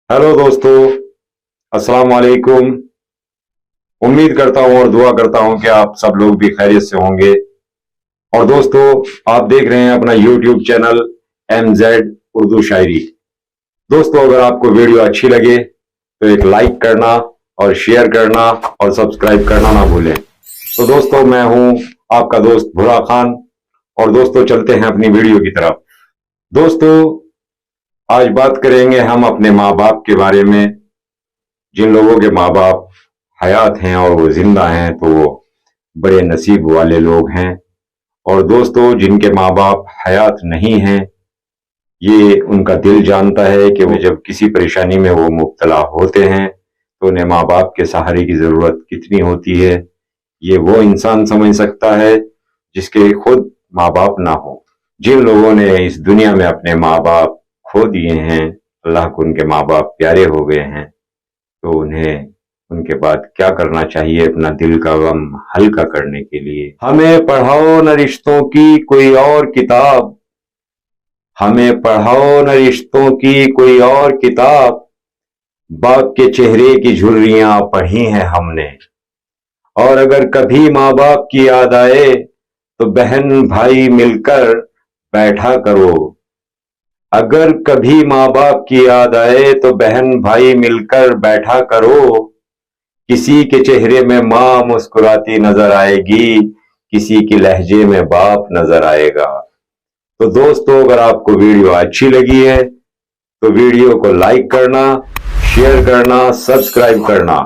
Hello दोस्तों, अस्सलाम वालेकुम। उम्मीद करता हूं और दुआ करता हूं कि आप सब लोग भी खैरियत से होंगे। और दोस्तों, आप देख रहे हैं अपना YouTube चैनल MZ उर्दू शायरी। दोस्तों, अगर आपको वीडियो अच्छी लगे तो एक लाइक करना और शेयर करना और सब्सक्राइब करना ना भूलें। तो दोस्तों, मैं हूं आपका दोस्त भुरा खान। और दोस्तों, चलते हैं अपनी वीडियो की तरफ। दोस्तों, आज बात करेंगे हम अपने माँ बाप के बारे में। जिन लोगों के माँ बाप हयात हैं और वो जिंदा हैं तो वो बड़े नसीब वाले लोग हैं। और दोस्तों, जिनके माँ बाप हयात नहीं हैं, ये उनका दिल जानता है कि वो जब किसी परेशानी में वो मुब्तला होते हैं तो उन्हें माँ बाप के सहारे की जरूरत कितनी होती है। ये वो इंसान समझ सकता है जिसके खुद माँ बाप ना हो। जिन लोगों ने इस दुनिया में अपने माँ बाप खो दिए हैं, अल्लाह को उनके माँ बाप प्यारे हो गए हैं, तो उन्हें उनके बाद क्या करना चाहिए अपना दिल का गम हल्का करने के लिए। हमें पढ़ाओ न रिश्तों की कोई और किताब, हमें पढ़ाओ न रिश्तों की कोई और किताब, बाप के चेहरे की झुर्रियां पढ़ी हैं हमने। और अगर कभी माँ बाप की याद आए तो बहन भाई मिलकर बैठा करो। अगर कभी माँ बाप की याद आए तो बहन भाई मिलकर बैठा करो। किसी के चेहरे में माँ मुस्कुराती नजर आएगी, किसी के लहजे में बाप नजर आएगा। तो दोस्तों, अगर आपको वीडियो अच्छी लगी है तो वीडियो को लाइक करना, शेयर करना, सब्सक्राइब करना